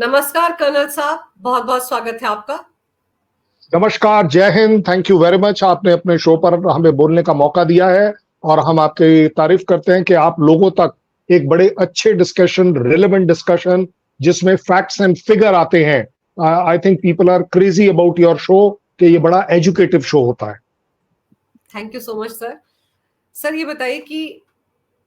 नमस्कार कर्नल साहब, बहुत बहुत स्वागत है आपका। नमस्कार, जय Hind. Thank you very much, आपने अपने शो पर हमें बोलने का मौका दिया है और हम आपकी तारीफ करते हैं कि आप लोगों तक एक बड़े अच्छे डिस्कशन, रिलेवेंट डिस्कशन जिसमें फैक्ट्स एंड फिगर आते हैं। I think people are crazy about your show कि ये बड़ा एजुकेटिव शो होता है। Thank you so much sir. Sir ये बताइए कि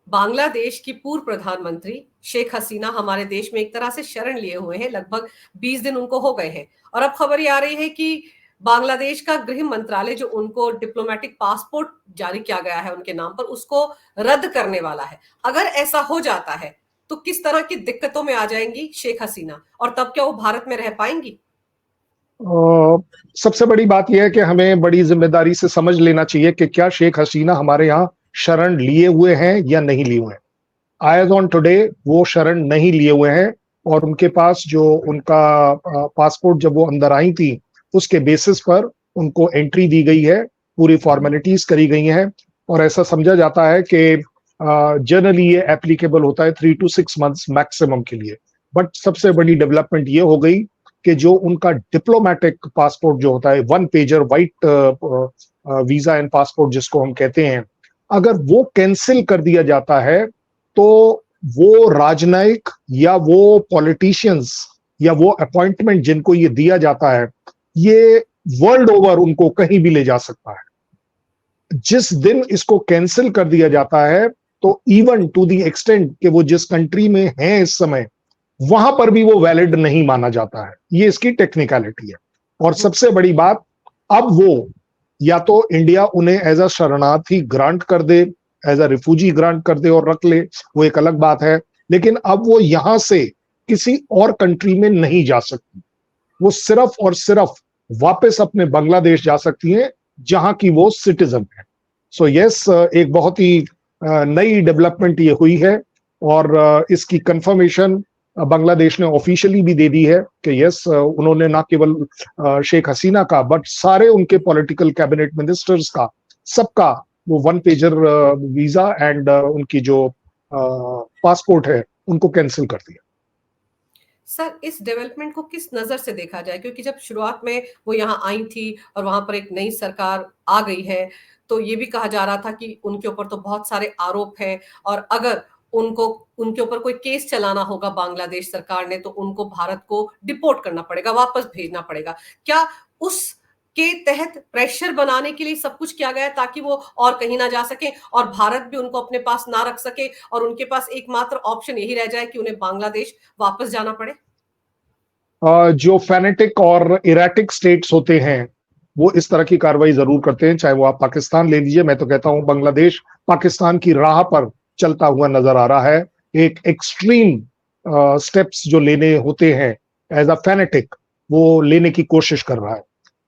बांग्लादेश की पूर्व प्रधानमंत्री शेख हसीना हमारे देश में एक तरह से शरण लिए हुए हैं, लगभग 20 दिन उनको हो गए हैं और अब खबर ये आ रही है कि बांग्लादेश का गृह मंत्रालय जो उनको डिप्लोमेटिक पासपोर्ट जारी किया गया है उनके नाम पर, उसको रद्द करने वाला है। अगर ऐसा हो जाता है तो किस तरह की दिक्कतों में आ जाएंगी शेख हसीना, और तब क्या वो भारत में रह पाएंगी? सबसे बड़ी बात यह है कि हमें बड़ी जिम्मेदारी से समझ लेना चाहिए कि क्या शेख हसीना हमारे यहाँ शरण लिए हुए हैं या नहीं लिए हुए हैं। एज ऑन टुडे वो शरण नहीं लिए हुए हैं और उनके पास जो उनका पासपोर्ट जब वो अंदर आई थी उसके बेसिस पर उनको एंट्री दी गई है, पूरी फॉर्मेलिटीज करी गई हैं और ऐसा समझा जाता है कि जनरली ये एप्लीकेबल होता है 3 to 6 मंथ्स मैक्सिमम के लिए। बट सबसे बड़ी डेवलपमेंट ये हो गई कि जो उनका डिप्लोमेटिक पासपोर्ट जो होता है, one pager white visa and passport जिसको हम कहते हैं, अगर वो कैंसिल कर दिया जाता है तो वो राजनयिक या वो पॉलिटिशियंस या वो अपॉइंटमेंट जिनको ये दिया जाता है, ये वर्ल्ड ओवर उनको कहीं भी ले जा सकता है। जिस दिन इसको कैंसिल कर दिया जाता है तो इवन टू दी एक्सटेंट कि वो जिस कंट्री में है इस समय वहां पर भी वो वैलिड नहीं माना जाता है। ये इसकी टेक्निकलिटी है। और सबसे बड़ी बात, अब वो या तो इंडिया उन्हें एज अ शरणार्थी ग्रांट कर दे, एज अ रिफ्यूजी ग्रांट कर दे और रख ले, वो एक अलग बात है, लेकिन अब वो यहां से किसी और कंट्री में नहीं जा सकती। वो सिर्फ और सिर्फ वापस अपने बांग्लादेश जा सकती हैं जहां की वो सिटीजन है। सो यस, एक बहुत ही नई डेवलपमेंट ये हुई है और इसकी कंफर्मेशन बांग्लादेश ने ऑफिशियली भी दे दी है कि यस, उन्होंने ना केवल शेख हसीना का बट सारे उनके पॉलिटिकल कैबिनेट मिनिस्टर्स का, सबका वो वन पेजर वीजा एंड उनकी जो पासपोर्ट है उनको कैंसिल कर दिया। सर इस डेवलपमेंट को किस नजर से देखा जाए, क्योंकि जब शुरुआत में वो यहाँ आई थी और वहां पर एक नई सरकार आ गई है तो ये भी कहा जा रहा था कि उनके ऊपर तो बहुत सारे आरोप हैं और अगर उनको उनके ऊपर कोई केस चलाना होगा बांग्लादेश सरकार ने तो उनको भारत को डिपोर्ट करना पड़ेगा, वापस भेजना पड़ेगा। क्या उस के तहत प्रेशर बनाने के लिए सब कुछ किया गया ताकि वो और कहीं ना जा सके और भारत भी उनको अपने पास ना रख सके और उनके पास एकमात्र ऑप्शन यही रह जाए कि उन्हें बांग्लादेश वापस जाना पड़े? जो फैनेटिक और इराटिक स्टेट्स होते हैं वो इस तरह की कार्रवाई जरूर करते हैं, चाहे वो आप पाकिस्तान ले लीजिए। मैं तो कहता हूं बांग्लादेश पाकिस्तान की राह पर चलता हुआ नजर आ रहा है। एक एक्सट्रीम स्टेप्स जो लेने होते हैं एज अ फैनेटिक, वो लेने की कोशिश कर रहा है।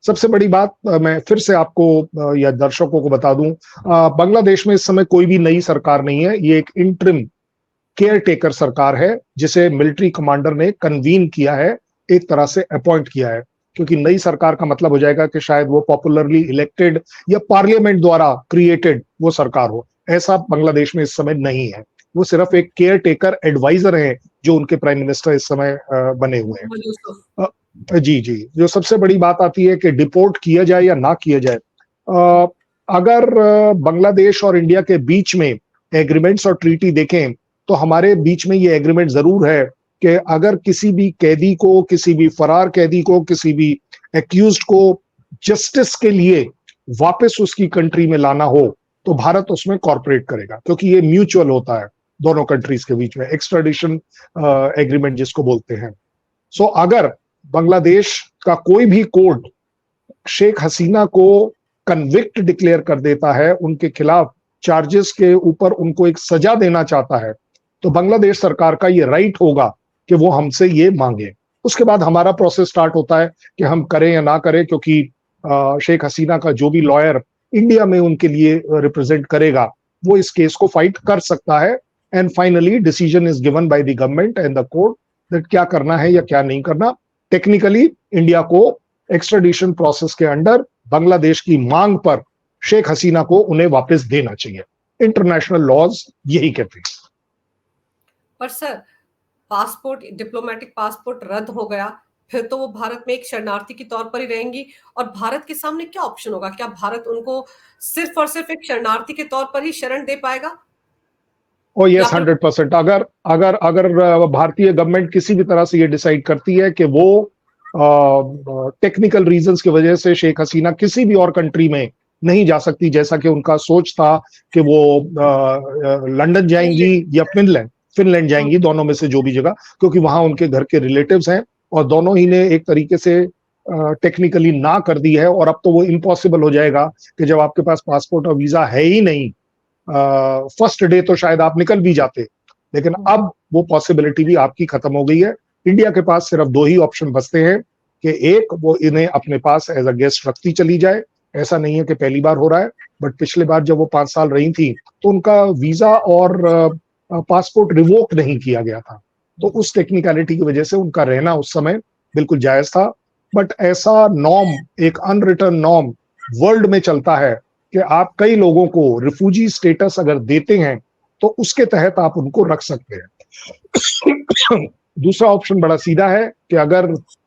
सबसे बड़ी बात मैं फिर से आपको या दर्शकों को बता दूं, बांग्लादेश में इस समय कोई भी नई सरकार नहीं है। ये एक इंटरिम केयर टेकर सरकार है जिसे मिलिट्री कमांडर ने कन्वीन किया है, एक तरह से अपॉइंट किया है, क्योंकि नई सरकार का मतलब हो जाएगा कि शायद वो पॉपुलरली इलेक्टेड या पार्लियामेंट द्वारा क्रिएटेड वो सरकार हो। ऐसा बांग्लादेश में इस समय नहीं है। वो सिर्फ एक केयर टेकर एडवाइजर है जो उनके प्राइम मिनिस्टर इस समय बने हुए हैं। जी जी, जो सबसे बड़ी बात आती है कि डिपोर्ट किया जाए या ना किया जाए। अगर बांग्लादेश और इंडिया के बीच में एग्रीमेंट्स और ट्रीटी देखें तो हमारे बीच में ये एग्रीमेंट जरूर है कि अगर किसी भी कैदी को, किसी भी फरार कैदी को, किसी भी एक्यूज्ड को जस्टिस के लिए वापस उसकी कंट्री में लाना हो तो भारत उसमें कॉर्पोरेट करेगा, क्योंकि ये म्यूचुअल होता है दोनों कंट्रीज के बीच में, एक्स्ट्राडिशन एग्रीमेंट जिसको बोलते हैं। सो अगर बांग्लादेश का कोई भी कोर्ट शेख हसीना को कन्विक्ट डिक्लेयर कर देता है, उनके खिलाफ चार्जेस के ऊपर उनको एक सजा देना चाहता है, तो बांग्लादेश सरकार का ये राइट होगा कि वो हमसे ये मांगे। उसके बाद हमारा प्रोसेस स्टार्ट होता है कि हम करें या ना करें, क्योंकि शेख हसीना का जो भी लॉयर इंडिया में उनके लिए रिप्रेजेंट करेगा वो इस केस को फाइट कर सकता है। And finally decision is given by the government and the court that क्या करना है या क्या नहीं करना। टेक्निकली इंडिया को एक्स्ट्राडिशन प्रोसेस के अंडर बांग्लादेश की मांग पर शेख हसीना को उन्हें वापस देना चाहिए। इंटरनेशनल लॉज यही कहते हैं। पर सर पासपोर्ट, डिप्लोमेटिक पासपोर्ट रद्द हो गया, फिर तो वो भारत में एक शरणार्थी के तौर पर ही रहेंगी और भारत के सामने क्या ऑप्शन होगा? क्या भारत उनको सिर्फ और सिर्फ एक शरणार्थी के तौर पर ही शरण दे पाएगा? ओ या यस, फिर 100%। अगर अगर अगर भारतीय गवर्नमेंट किसी भी तरह से ये डिसाइड करती है कि वो टेक्निकल रीजंस की वजह से शेख हसीना किसी भी और कंट्री में नहीं जा सकती, जैसा कि उनका सोच था कि वो लंदन जाएंगी फिनलैंड। या फिनलैंड फिनलैंड हुँ, जाएंगी, दोनों में से जो भी जगह, क्योंकि वहां उनके घर के रिलेटिव्स हैं और दोनों ही ने एक तरीके से टेक्निकली ना कर दी है। और अब तो वो इम्पॉसिबल हो जाएगा कि जब आपके पास पासपोर्ट और वीजा है ही नहीं, फर्स्ट डे तो शायद आप निकल भी जाते, लेकिन हुँ, अब वो पॉसिबिलिटी भी आपकी खत्म हो गई है। इंडिया के पास सिर्फ दो ही ऑप्शन बचते हैं कि एक, वो इन्हें अपने पास एज अ गेस्ट रखती चली जाए। ऐसा नहीं है कि पहली बार हो रहा है, बट पिछले बार जब वो 5 साल रही थी तो उनका वीजा और पासपोर्ट रिवोक नहीं किया गया था, तो हुँ। उस टेक्निकलिटी की वजह से उनका रहना उस समय बिल्कुल जायज था। बट ऐसा नॉर्म, एक अनरिटन नॉर्म वर्ल्ड में चलता है कि आप कई लोगों को रिफ्यूजी स्टेटस अगर देते हैं तो उसके तहत आप उनको रख सकते हैं। दूसरा ऑप्शन बड़ा सीधा है कि अगर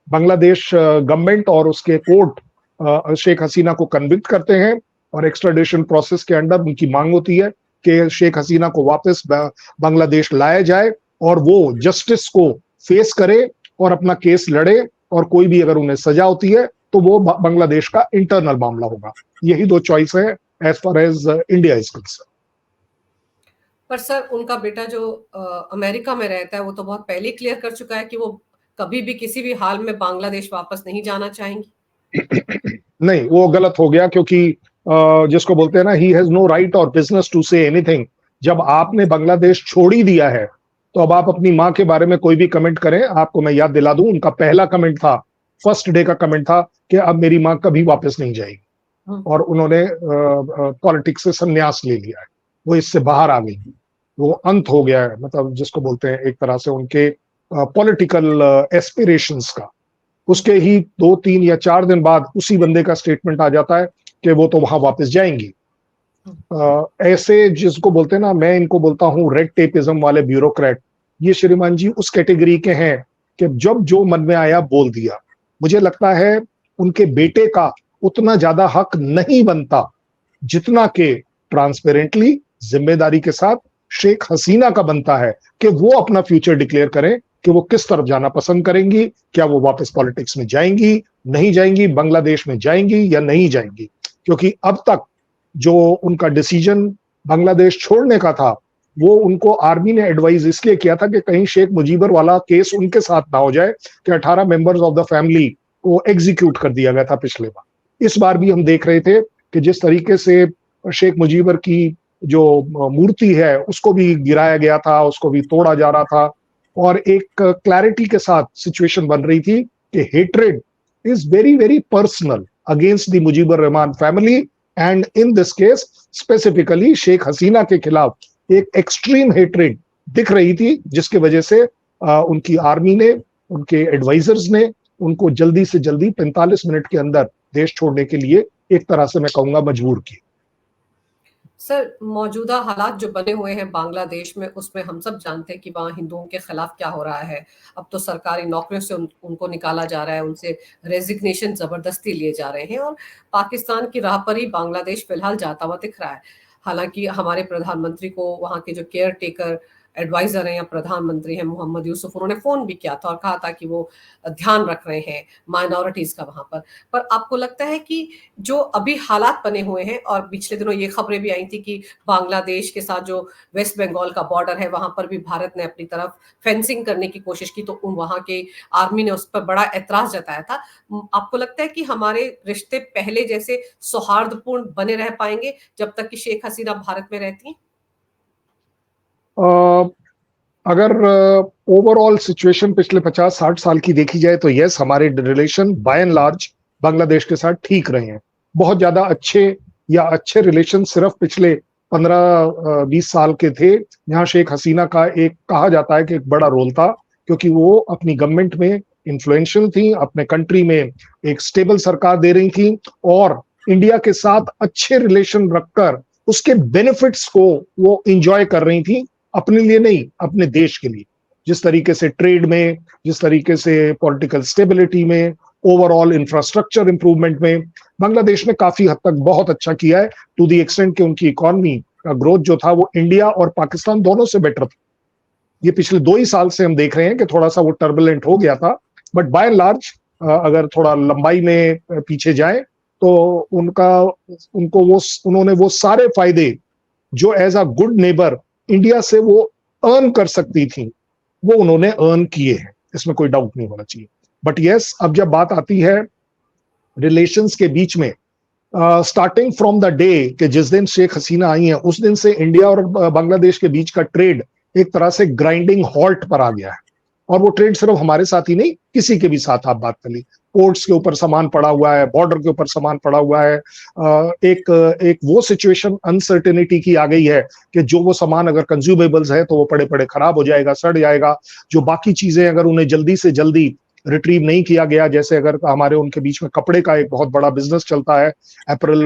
बांग्लादेश गवर्नमेंट और उसके कोर्ट शेख हसीना को कन्विक्ट करते हैं और एक्स्ट्राडिशन प्रोसेस के अंडर उनकी मांग होती है कि शेख हसीना को वापस बांग्लादेश लाया जाए और वो जस्टिस को फेस करे और अपना केस लड़े, और कोई भी अगर उन्हें सजा होती है तो वो बांग्लादेश का इंटरनल मामला होगा। यही दो चॉइस है as far as India is concern. पर सर उनका बेटा जो अमेरिका में रहता है वो तो बहुत पहले ही क्लियर कर चुका है कि वो कभी भी किसी भी हाल में बांग्लादेश वापस नहीं जाना चाहेंगी। नहीं, वो गलत हो गया, क्योंकि जिसको बोलते हैं ना, ही हैज नो राइट और बिजनेस टू से एनीथिंग। जब आपने बांग्लादेश छोड़ ही दिया है तो अब आप अपनी माँ के बारे में कोई भी कमेंट करें। आपको मैं याद दिला दूं, उनका पहला कमेंट था, फर्स्ट डे का कमेंट था कि अब मेरी माँ कभी वापस नहीं जाएगी, हम्म। और उन्होंने पॉलिटिक्स से संन्यास ले लिया है, वो इससे बाहर आ गई, वो अंत हो गया है, मतलब जिसको बोलते हैं एक तरह से उनके पॉलिटिकल एस्पिरेशंस का। उसके ही 2, 3 या 4 दिन बाद उसी बंदे का स्टेटमेंट आ जाता है कि वो तो वहां वापस जाएंगी। ऐसे जिसको बोलते हैं ना, मैं इनको बोलता हूँ रेड टेपिज्म वाले ब्यूरोक्रेट, ये श्रीमान जी उस कैटेगरी के हैं कि जब जो मन में आया बोल दिया। मुझे लगता है उनके बेटे का उतना ज्यादा हक नहीं बनता जितना कि ट्रांसपेरेंटली, जिम्मेदारी के साथ शेख हसीना का बनता है कि वो अपना फ्यूचर डिक्लेयर करें कि वो किस तरफ जाना पसंद करेंगी। क्या वो वापस पॉलिटिक्स में जाएंगी, नहीं जाएंगी, बांग्लादेश में जाएंगी या नहीं जाएंगी। क्योंकि अब तक जो उनका डिसीजन बांग्लादेश छोड़ने का था, वो उनको आर्मी ने एडवाइज इसलिए किया था कि कहीं शेख मुजीबर वाला केस उनके साथ ना हो जाए कि 18 मेंबर्स ऑफ द फैमिली को एग्जीक्यूट कर दिया गया था पिछले बार। इस बार भी हम देख रहे थे कि जिस तरीके से शेख मुजीबर की जो मूर्ति है उसको भी गिराया गया था, उसको भी तोड़ा जा रहा था, और एक क्लैरिटी के साथ सिचुएशन बन रही थी कि hatred is very very personal against the Mujibur Rahman family, and in this case specifically Sheikh Hasina के खिलाफ एक एक्सट्रीम हेट्रेड दिख रही थी, जिसकी वजह से उनकी आर्मी ने, उनके एडवाइजर्स ने उनको जल्दी से जल्दी 45 मिनट के अंदर देश छोड़ने के लिए एक तरह से मैं कहूंगा मजबूर किया। सर मौजूदा हालात जो बने हुए हैं बांग्लादेश में, उसमें हम सब जानते हैं कि वहाँ हिंदुओं के खिलाफ क्या हो रहा है। अब तो सरकारी नौकरियों से उनको निकाला जा रहा है, उनसे रेजिग्नेशन जबरदस्ती लिए जा रहे हैं और पाकिस्तान की राह पर ही बांग्लादेश फिलहाल जाता हुआ दिख रहा है। हालांकि हमारे प्रधानमंत्री को वहाँ के जो केयर टेकर एडवाइजर हैं या प्रधानमंत्री हैं मोहम्मद यूसुफ, उन्होंने फोन भी किया था और कहा था कि वो ध्यान रख रहे हैं माइनॉरिटीज का वहां पर आपको लगता है कि जो अभी हालात बने हुए हैं, और पिछले दिनों ये खबरें भी आई थी कि बांग्लादेश के साथ जो वेस्ट बंगाल का बॉर्डर है वहां पर भी भारत ने अपनी तरफ फेंसिंग करने की कोशिश की, तो वहां के आर्मी ने उस पर बड़ा ऐतराज जताया था। आपको लगता है कि हमारे रिश्ते पहले जैसे सौहार्दपूर्ण बने रह पाएंगे जब तक कि शेख हसीना भारत में रहती हैं? अगर ओवरऑल सिचुएशन पिछले 50-60 साल की देखी जाए तो यस, हमारे relation bye and large Bangladesh के साथ ठीक रहे हैं। बहुत ज्यादा अच्छे या अच्छे रिलेशन सिर्फ पिछले 15-20 साल के थे, जहां शेख हसीना का एक कहा जाता है कि एक बड़ा रोल था, क्योंकि वो अपनी गवर्नमेंट में इन्फ्लुएंशियल थी, अपने कंट्री में एक स्टेबल सरकार दे रही थी, और इंडिया के साथ अच्छे रिलेशन रखकर उसके बेनिफिट्स को वो इंजॉय कर रही थी, अपने लिए नहीं, अपने देश के लिए। जिस तरीके से ट्रेड में, जिस तरीके से पॉलिटिकल स्टेबिलिटी में, ओवरऑल इंफ्रास्ट्रक्चर इंप्रूवमेंट में बांग्लादेश ने काफी हद तक बहुत अच्छा किया है, टू द एक्सटेंट कि उनकी इकोनॉमी का ग्रोथ जो था वो इंडिया और पाकिस्तान दोनों से बेटर था। ये पिछले 2 ही साल से हम देख रहे हैं कि थोड़ा सा वो टर्बुलेंट हो गया था, बट बाय एंड लार्ज अगर थोड़ा लंबाई में पीछे जाए तो उन्होंने वो सारे फायदे जो as a good neighbour India से वो अर्न कर सकती थी, वो उन्होंने अर्न किए हैं, इसमें कोई डाउट नहीं होना चाहिए। बट यस, अब जब बात आती है रिलेशंस के बीच में, स्टार्टिंग फ्रॉम द डे कि जिस दिन शेख हसीना आई है, उस दिन से इंडिया और बांग्लादेश के बीच का ट्रेड एक तरह से ग्राइंडिंग हॉल्ट पर आ गया है। और वो ट्रेड सिर्फ हमारे साथ ही नहीं, किसी के भी साथ आप बात कर ली, पोर्ट्स के ऊपर सामान पड़ा हुआ है, बॉर्डर के ऊपर सामान पड़ा हुआ है। एक वो सिचुएशन अनसर्टेनिटी की आ गई है कि जो वो सामान अगर कंज्यूमेबल्स है तो वो पड़े पड़े खराब हो जाएगा, सड़ जाएगा। जो बाकी चीजें अगर उन्हें जल्दी से जल्दी रिट्रीव नहीं किया गया, जैसे अगर हमारे उनके बीच में कपड़े का एक बहुत बड़ा बिजनेस चलता है, अप्रैल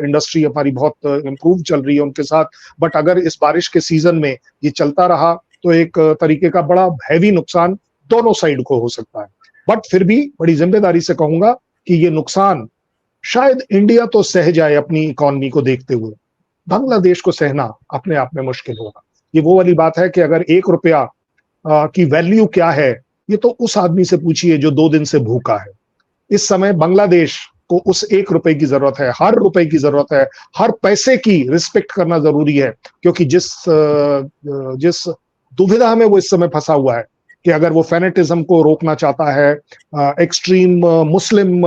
इंडस्ट्री हमारी बहुत इंप्रूव चल रही है उनके साथ, बट अगर इस बारिश के सीजन में ये चलता रहा तो एक तरीके का बड़ा हैवी नुकसान दोनों साइड को हो सकता है। बट फिर भी बड़ी जिम्मेदारी से कहूंगा कि ये नुकसान शायद इंडिया तो सह जाए अपनी इकोनॉमी को देखते हुए, बांग्लादेश को सहना अपने आप में मुश्किल होगा। ये वो वाली बात है कि अगर 1 रुपया की वैल्यू क्या है, ये तो उस आदमी से पूछिए जो 2 दिन से भूखा है। इस समय बांग्लादेश को उस 1 रुपए की जरूरत है, हर रुपए की जरूरत है, हर पैसे की रिस्पेक्ट करना जरूरी है, क्योंकि जिस दुविधा में वो इस समय फंसा हुआ है कि अगर वो फेनेटिज्म को रोकना चाहता है, एक्सट्रीम मुस्लिम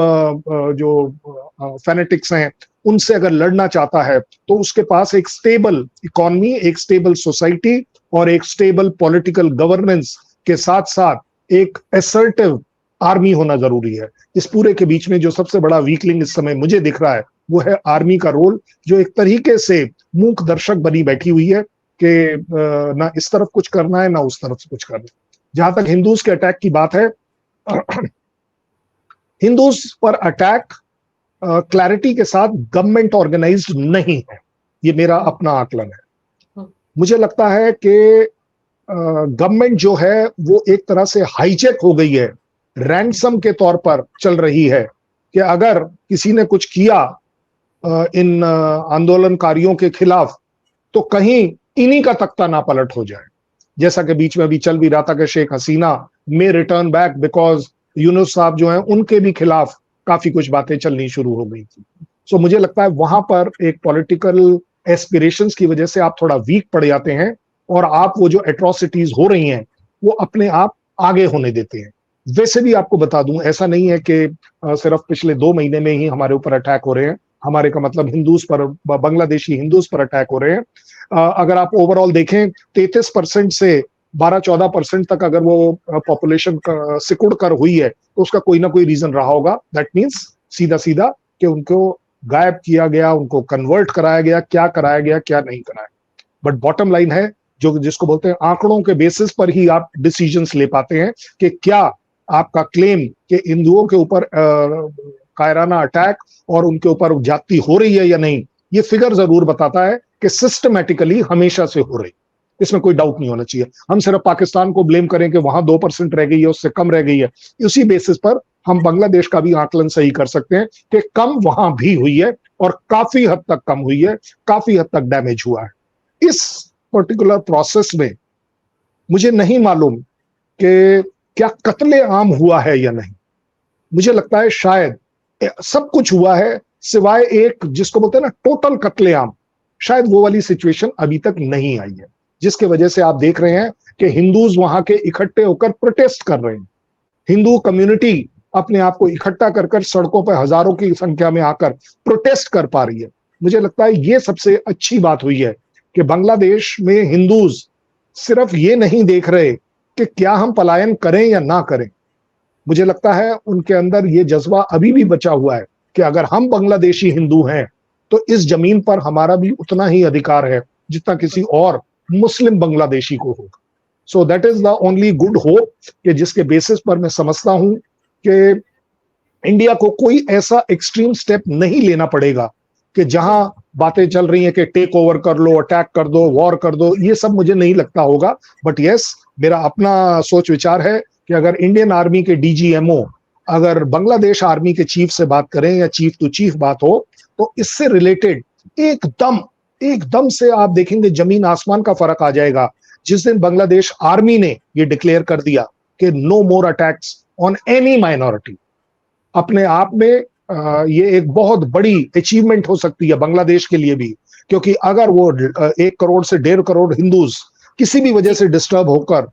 जो फेनेटिक्स हैं उनसे अगर लड़ना चाहता है, तो उसके पास एक स्टेबल इकोनॉमी, एक स्टेबल सोसाइटी और एक स्टेबल पॉलिटिकल गवर्नेंस के साथ साथ एक असर्टिव आर्मी होना जरूरी है। इस पूरे के बीच में जो सबसे बड़ा वीकलिंग इस समय मुझे दिख रहा है वो है आर्मी का रोल, जो एक तरीके से मूक दर्शक बनी बैठी हुई है कि ना इस तरफ कुछ करना है ना उस तरफ से कुछ करना है। जहां तक हिंदूज के अटैक की बात है, हिंदूज पर अटैक क्लैरिटी के साथ गवर्नमेंट ऑर्गेनाइज्ड नहीं है, ये मेरा अपना आकलन है। मुझे लगता है कि गवर्नमेंट जो है वो एक तरह से हाईजैक हो गई है, रैंसम के तौर पर चल रही है कि अगर किसी ने कुछ किया इन आंदोलनकारियों के खिलाफ तो कहीं इन्हीं का तख्ता ना पलट हो जाए। जैसा कि बीच में अभी चल भी रहा था कि शेख हसीना में रिटर्न बैक बिकॉज यूनुस साहब जो हैं उनके भी खिलाफ काफी कुछ बातें चलनी शुरू हो गई थी। सो मुझे लगता है वहां पर एक पॉलिटिकल एस्पिरेशंस की वजह से आप थोड़ा वीक पड़ जाते हैं और आप वो जो एट्रोसिटीज हो रही हैं वो अपने आप आगे होने देते हैं। वैसे भी आपको बता दूं, ऐसा नहीं है कि सिर्फ पिछले 2 महीने में ही हमारे ऊपर अटैक हो रहे हैं, हमारे का मतलब हिंदूज पर, बांग्लादेशी हिंदूज पर अटैक हो रहे हैं। अगर आप ओवरऑल देखें 33% से 12-14% तक अगर वो पॉपुलेशन सिकुड़ कर हुई है तो उसका कोई ना कोई रीजन रहा होगा। दैट मीन्स सीधा सीधा कि उनको गायब किया गया, उनको कन्वर्ट कराया गया, क्या कराया गया क्या नहीं कराया। बट बॉटम लाइन है जो जिसको बोलते हैं आंकड़ों के बेसिस पर ही आप डिसीजंस ले पाते हैं कि क्या आपका क्लेम कि हिंदुओं के ऊपर कायराना अटैक और उनके ऊपर ज्यादती हो रही है या नहीं, ये फिगर जरूर बताता है कि सिस्टमैटिकली हमेशा से हो रही, इसमें कोई डाउट नहीं होना चाहिए। हम सिर्फ पाकिस्तान को ब्लेम करें कि वहां 2% रह गई है, उससे कम रह गई है, इसी बेसिस पर हम बांग्लादेश का भी आकलन सही कर सकते हैं कि कम वहां भी हुई है और काफी हद तक कम हुई है, काफी हद तक डैमेज हुआ है। इस पर्टिकुलर प्रोसेस में मुझे नहीं मालूम कि क्या कत्ले आम हुआ है या नहीं। मुझे लगता है शायद सब कुछ हुआ है सिवाय एक जिसको बोलते हैं ना टोटल कत्लेआम, शायद वो वाली सिचुएशन अभी तक नहीं आई है, जिसके वजह से आप देख रहे हैं कि हिंदूज वहां के इकट्ठे होकर प्रोटेस्ट कर रहे हैं। हिंदू कम्युनिटी अपने आप को इकट्ठा कर कर सड़कों पर हजारों की संख्या में आकर प्रोटेस्ट कर पा रही है। मुझे लगता है ये सबसे अच्छी बात हुई है कि बांग्लादेश में हिंदूज सिर्फ ये नहीं देख रहे कि क्या हम पलायन करें या ना करें। मुझे लगता है उनके अंदर ये जज्बा अभी भी बचा हुआ है कि अगर हम बांग्लादेशी हिंदू हैं तो इस जमीन पर हमारा भी उतना ही अधिकार है जितना किसी और मुस्लिम बांग्लादेशी को होगा। So that is the only good hope कि जिसके बेसिस पर मैं समझता हूं कि इंडिया को कोई ऐसा एक्सट्रीम स्टेप नहीं लेना पड़ेगा कि जहां बातें चल रही हैं कि टेक ओवर कर लो, अटैक कर दो, वॉर कर दो, ये सब मुझे नहीं लगता होगा। बट यस, मेरा अपना सोच विचार है कि अगर इंडियन आर्मी के डीजीएमओ अगर बांग्लादेश आर्मी के चीफ से बात करें या चीफ टू चीफ बात हो, तो इससे रिलेटेड एकदम एकदम से आप देखेंगे जमीन आसमान का फर्क आ जाएगा। जिस दिन बांग्लादेश आर्मी ने ये डिक्लेयर कर दिया कि no more attacks on any minority, अपने आप में ये एक बहुत बड़ी अचीवमेंट हो सकती है बांग्लादेश के लिए भी, क्योंकि अगर वो 1 करोड़ से 1.5 करोड़ हिंदूज किसी भी वजह से डिस्टर्ब होकर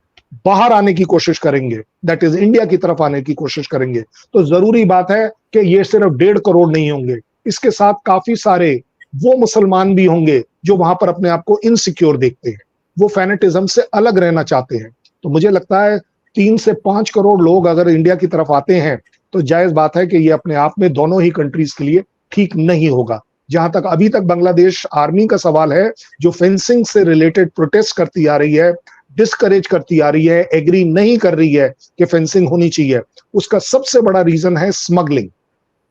बाहर आने की कोशिश करेंगे, दैट इज इंडिया की तरफ आने की कोशिश करेंगे, तो जरूरी बात है कि ये सिर्फ 1.5 करोड़ नहीं होंगे, इसके साथ काफी सारे वो मुसलमान भी होंगे जो वहां पर अपने आप को इनसिक्योर देखते हैं, वो फैनेटिज्म से अलग रहना चाहते हैं। तो मुझे लगता है 3 से 5 करोड़ लोग अगर इंडिया की तरफ आते हैं तो जायज बात है कि ये अपने आप में दोनों ही कंट्रीज के लिए ठीक नहीं होगा। जहां तक अभी तक बांग्लादेश आर्मी का सवाल है, जो फेंसिंग से रिलेटेड प्रोटेस्ट करती आ रही है, डिस्करेज करती आ रही है, एग्री नहीं कर रही है कि फेंसिंग होनी चाहिए, उसका सबसे बड़ा रीजन है स्मगलिंग।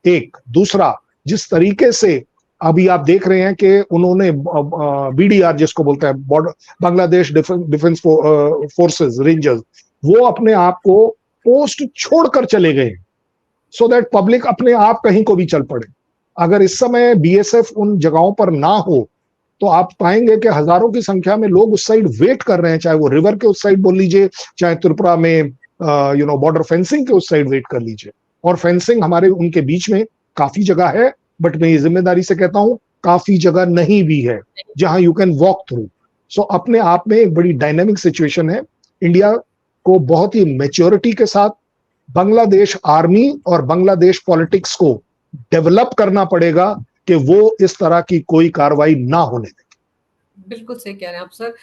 एक दूसरा, जिस तरीके से अभी आप देख रहे हैं कि उन्होंने बीडीआर जिसको बोलते हैं border Bangladesh defence forces rangers, वो अपने आप को पोस्ट छोड़कर चले गए सो दैट पब्लिक अपने आप कहीं को भी चल पड़े। अगर इस समय बीएसएफ उन जगहों पर ना हो तो आप पाएंगे कि हजारों की संख्या में लोग उस साइड वेट कर रहे हैं, चाहे वो रिवर के उस साइड बोल लीजिए, चाहे त्रिपुरा में बॉर्डर फेंसिंग के उस साइड वेट कर लीजिए। और फेंसिंग हमारे उनके बीच में काफी जगह है, बट मैं ये जिम्मेदारी से कहता हूं काफी जगह नहीं भी है जहां यू कैन वॉक थ्रू। सो अपने आप में एक बड़ी डायनेमिक सिचुएशन है। इंडिया को बहुत ही मैच्योरिटी के साथ बांग्लादेश आर्मी और बांग्लादेश पॉलिटिक्स को डेवलप करना पड़ेगा कि वो इस तरह की कोई कार्रवाई ना होने दें। बिल्कुल सही कह रहे हैं आप सर।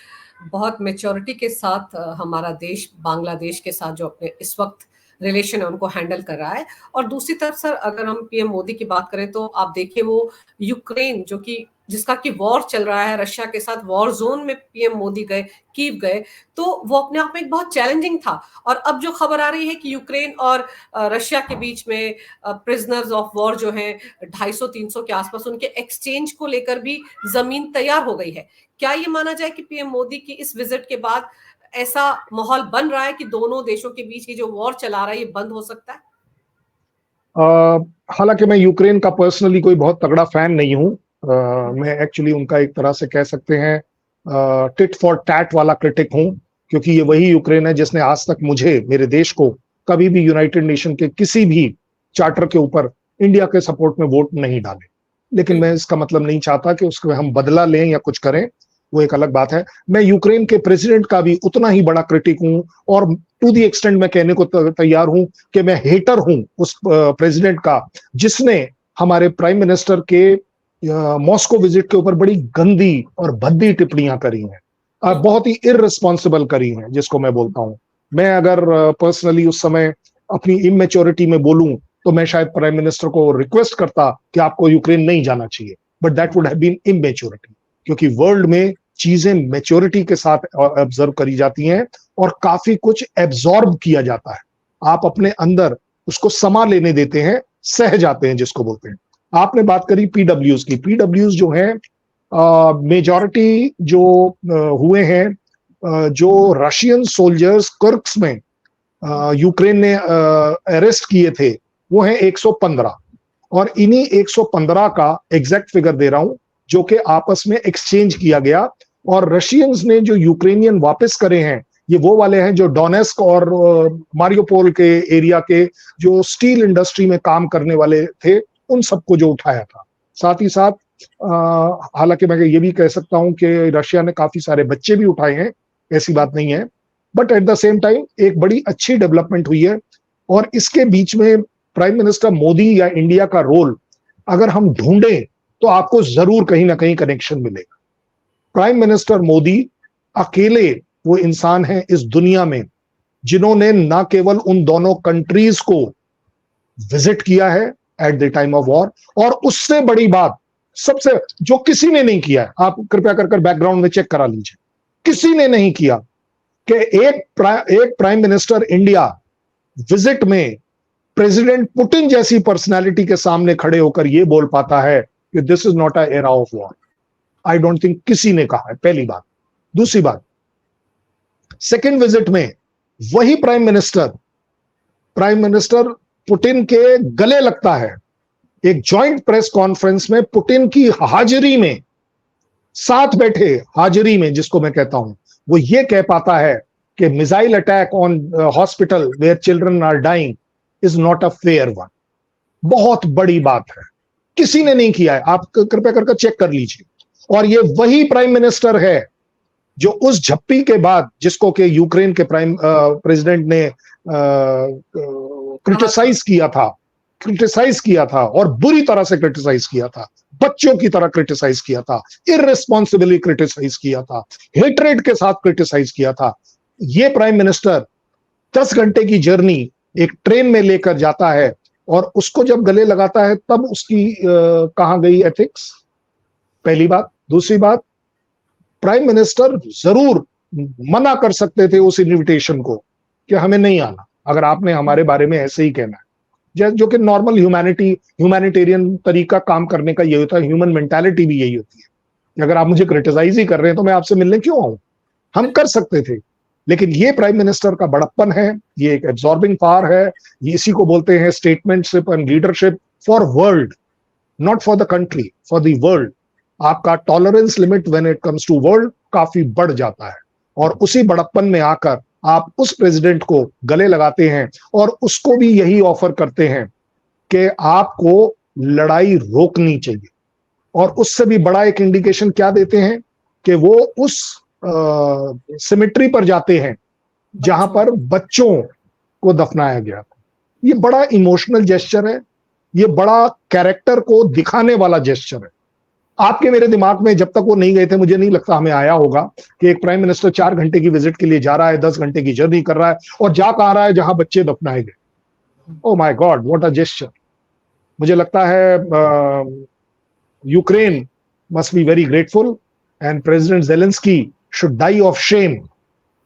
बहुत मैच्योरिटी के साथ हमारा देश बांग्लादेश के साथ जो अपने इस वक्त रिलेशन है उनको हैंडल कर रहा है। और दूसरी तरफ सर अगर हम पीएम मोदी की बात करें तो आप देखिए वो यूक्रेन जो कि जिसका कि वॉर चल रहा है रशिया के साथ, वॉर जोन में पीएम मोदी गए, कीव गए, तो वो अपने आप में एक बहुत चैलेंजिंग था। और अब जो खबर आ रही है कि यूक्रेन और रशिया के बीच में प्रिजनर्स ऑफ वॉर जो हैं 250-300 के आसपास, उनके एक्सचेंज को लेकर भी जमीन तैयार हो गई है। क्या ये माना जाए कि पीएम मोदी की इस विजिट के बाद ऐसा माहौल बन रहा है कि दोनों देशों के बीच की जो वॉर चला रहा है ये बंद हो सकता है? हालांकि मैं यूक्रेन का पर्सनली कोई बहुत तगड़ा फैन नहीं हूं। मैं एक्चुअली उनका एक तरह से कह सकते हैं टिट फॉर टैट वाला क्रिटिक हूं, क्योंकि ये वही यूक्रेन है जिसने आज तक मुझे, मेरे देश को, कभी भी यूनाइटेड नेशन के किसी भी चार्टर के ऊपर इंडिया के सपोर्ट में वोट नहीं डाले। लेकिन मैं इसका मतलब नहीं चाहता कि उसको हम बदला लें या कुछ करें, वो एक अलग बात है। मैं यूक्रेन के प्रेसिडेंट का भी उतना ही बड़ा क्रिटिक हूं, और टू दी एक्सटेंड मैं कहने को तैयार हूं कि मैं हेटर हूं उस प्रेसिडेंट का जिसने हमारे प्राइम मिनिस्टर के मॉस्को विजिट के ऊपर बड़ी गंदी और भद्दी टिप्पणियां करी हैं, बहुत ही इररिस्पॉन्सिबल करी हैं, जिसको मैं बोलता हूं। मैं अगर पर्सनली उस समय अपनी इमेच्योरिटी में बोलूं तो मैं शायद प्राइम मिनिस्टर को रिक्वेस्ट करता कि आपको यूक्रेन नहीं जाना चाहिए, but that would have been immaturity, क्योंकि वर्ल्ड में चीजें मैच्योरिटी के साथ ऑब्जर्व करी जाती हैं और काफी कुछ एब्जॉर्ब किया जाता है। आप अपने अंदर उसको समा लेने देते हैं, सह जाते हैं जिसको बोलते हैं। आपने बात करी पीडब्ल्यूज की। पीडब्ल्यूज जो है मेजॉरिटी जो हुए हैं, जो रशियन सोल्जर्स कर्क्स में यूक्रेन ने अरेस्ट किए थे, वो है 115। और इन्हीं 115 का एग्जैक्ट फिगर दे रहा हूं जो कि आपस में एक्सचेंज किया गया। और रशियंस ने जो यूक्रेनियन वापस करे हैं, ये वो वाले हैं जो डोनेस्क और मारियोपोल के एरिया के जो स्टील इंडस्ट्री में काम करने वाले थे, उन सबको जो उठाया था। साथ ही साथ हालांकि मैं ये भी कह सकता हूं कि रशिया ने काफी सारे बच्चे भी उठाए हैं, ऐसी बात नहीं है, but at the same time एक बड़ी अच्छी डेवलपमेंट हुई है। और इसके बीच में प्राइम मिनिस्टर मोदी या इंडिया का रोल अगर हम ढूंढें तो आपको जरूर कहीं ना कहीं कनेक्शन मिलेगा। प्राइम मिनिस्टर मोदी अकेले वो इंसान है इस दुनिया में जिन्होंने ना केवल उन दोनों कंट्रीज को विजिट किया है at the time of war, और उससे बड़ी बात सबसे जो किसी ने नहीं किया है, आप कृपया कर बैकग्राउंड में चेक करा लीजिए, किसी ने नहीं किया कि एक प्राइम मिनिस्टर इंडिया विजिट में प्रेसिडेंट पुतिन जैसी पर्सनालिटी के सामने खड़े होकर यह बोल पाता है कि this is not a era of war. I don't think किसी ने कहा है, पहली बात। दूसरी बात, सेकेंड विजिट में वही प्राइम मिनिस्टर पुतिन के गले लगता है। एक जॉइंट प्रेस कॉन्फ्रेंस में पुतिन की हाजिरी में, साथ बैठे हाजिरी में, जिसको मैं कहता हूं, वो ये कह पाता है कि missile attack on hospital where children are dying is not a fair one. बहुत बड़ी बात है, किसी ने नहीं किया है, आप कृपया करके चेक कर लीजिए। और ये वही प्राइम मिनिस्टर है जो उस झप्पी के बाद, जिसको कि यूक्रेन के प्रेसिडेंट ने क्रिटिसाइज किया था और बुरी तरह से क्रिटिसाइज किया था, बच्चों की तरह क्रिटिसाइज किया था, इररिस्पॉन्सिबली क्रिटिसाइज किया था, हेट्रेड के साथ क्रिटिसाइज किया था। ये प्राइम मिनिस्टर 10 घंटे की जर्नी एक ट्रेन में लेकर जाता है और उसको जब गले लगाता है तब उसकी कहां गई एथिक्स? पहली बात। दूसरी बात, प्राइम मिनिस्टर जरूर मना कर सकते थे उस इनविटेशन को कि हमें नहीं आना, अगर आपने हमारे बारे में ऐसे ही कहना है, जो कि नॉर्मल ह्यूमैनिटेरियन तरीका काम करने का ये होता है, ह्यूमन मेंटालिटी भी यही होती है कि अगर आप मुझे क्रिटिसाइज ही कर रहे हैं तो मैं आपसे मिलने क्यों आऊं? हम कर सकते थे, लेकिन ये प्राइम मिनिस्टर का बड़प्पन है, ये एक एब्जॉर्बिंग पावर है, ये इसी को बोलते हैं statesmanship and leadership for world, not for the country, for the world. आपका tolerance limit when it comes to world काफी बढ़ जाता है, और उसी बड़प्पन में आकर आप उस प्रेसिडेंट को गले लगाते हैं और उसको भी यही ऑफर करते हैं कि आपको लड़ाई रोकनी चाहिए। और उससे भी बड़ा एक इंडिकेशन क्या देते हैं कि वो उस सिमेट्री पर जाते हैं जहां पर बच्चों को दफनाया गया था। ये बड़ा इमोशनल जेस्चर है, ये बड़ा कैरेक्टर को दिखाने वाला जेस्चर है। आपके मेरे दिमाग में जब तक वो नहीं गए थे, मुझे नहीं लगता हमें आया होगा कि एक प्राइम मिनिस्टर 4 घंटे की विजिट के लिए जा रहा है, 10 घंटे की जर्नी कर रहा है और जा कहां रहा है? जहां बच्चे दफनाए गए। Oh my God, what a gesture. मुझे लगता है Ukraine must be very grateful and president Zelensky should die of shame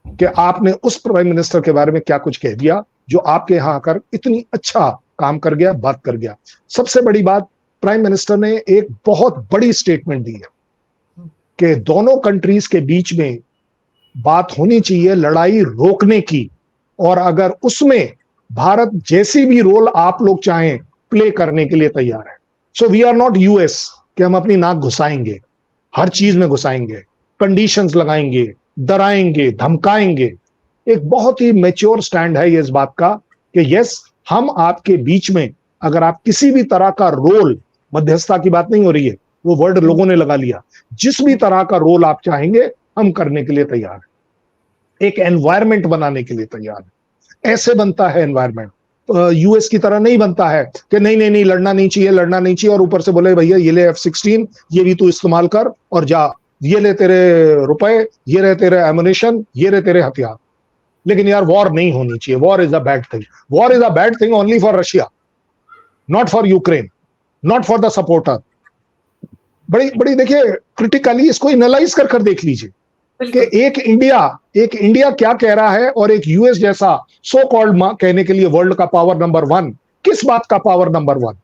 कि आपने उस प्राइम मिनिस्टर के बारे में क्या कुछ कह दिया जो आपके यहां आकर इतनी अच्छा काम कर गया, बात कर गया। सबसे बड़ी बात, प्राइम मिनिस्टर ने एक बहुत बड़ी स्टेटमेंट दी है कि दोनों कंट्रीज के बीच में बात होनी चाहिए लड़ाई रोकने की, और अगर उसमें भारत जैसी भी रोल आप लोग चाहें प्ले करने के लिए तैयार है। So we are not US कि हम अपनी नाक घुसाएंगे, हर चीज में घुसाएंगे, कंडीशंस लगाएंगे, डराएंगे, धमकाएंगे। एक बहुत ही मैच्योर स्टैंड है ये इस बात का कि यस, हम आपके बीच में अगर आप किसी भी तरह का रोल, मध्यस्थता की बात नहीं हो रही है, वो वर्ड लोगों ने लगा लिया, जिस भी तरह का रोल आप चाहेंगे हम करने के लिए तैयार हैं। एक एनवायरमेंट बनाने के लिए तैयार है। ऐसे बनता है एनवायरमेंट, यूएस की तरह नहीं बनता है कि नहीं नहीं नहीं लड़ना नहीं चाहिए, लड़ना नहीं चाहिए, और ऊपर से बोले भैया ये ले F-16, ये भी तू इस्तेमाल कर और जा, ये ले तेरे रुपए, ये रहे तेरे एमुनिशन, ये रहे तेरे हथियार। लेकिन यार वॉर नहीं होनी चाहिए, war is a bad thing, war is a bad thing only for Russia, not for Ukraine, not for the supporter. बड़ी बड़ी देखिए क्रिटिकली इसको एनालाइज कर देख लीजिए कि एक इंडिया क्या कह रहा है और एक यूएस जैसा सो कॉल्ड कहने के लिए वर्ल्ड का पावर नंबर 1, किस बात का पावर नंबर 1?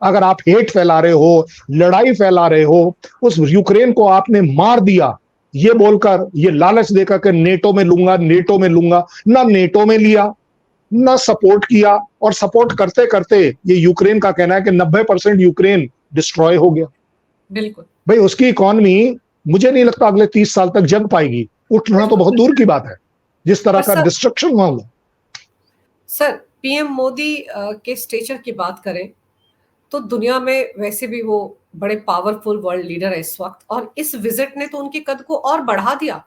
अगर आप हेट फैला रहे हो, लड़ाई फैला रहे हो, उस यूक्रेन को आपने मार दिया ये बोलकर, ये लालच देकर के नेटो में लूंगा, नेटो में लूंगा, ना नेटो में लिया, ना सपोर्ट किया, और सपोर्ट करते करते ये यूक्रेन का कहना है कि 90% यूक्रेन डिस्ट्रॉय हो गया। बिल्कुल भाई उसकी इकोनॉमी मुझे नहीं लगता अगले 30 साल तक जग पाएगी, उठना तो बहुत दूर की बात है, जिस तरह का डिस्ट्रक्शन हुआ होगा। सर, पीएम मोदी के स्टेचर की बात करें तो दुनिया में वैसे भी वो बड़े पावरफुल वर्ल्ड लीडर है इस वक्त, और इस विजिट ने तो उनके कद को और बढ़ा दिया।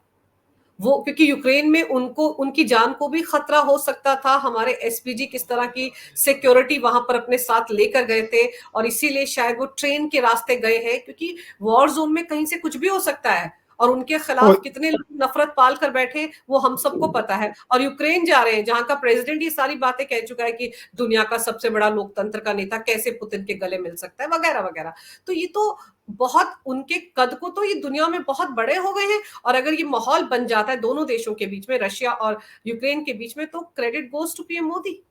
वो क्योंकि यूक्रेन में उनको, उनकी जान को भी खतरा हो सकता था। हमारे एसपीजी किस तरह की सिक्योरिटी वहां पर अपने साथ लेकर गए थे, और इसीलिए शायद वो ट्रेन के रास्ते गए हैं, क्योंकि वॉर जोन में कहीं से कुछ भी हो सकता है, और उनके खिलाफ कितने लोग नफरत पाल कर बैठे वो हम सबको पता है। और यूक्रेन जा रहे हैं जहां का प्रेसिडेंट ये सारी बातें कह चुका है कि दुनिया का सबसे बड़ा लोकतंत्र का नेता कैसे पुतिन के गले मिल सकता है, वगैरह वगैरह। तो ये तो बहुत, उनके कद को तो ये दुनिया में बहुत बड़े हो गए हैं, और अगर ये माहौल बन जाता है दोनों देशों के बीच में, रशिया और यूक्रेन के बीच में, तो credit goes to PM Modi.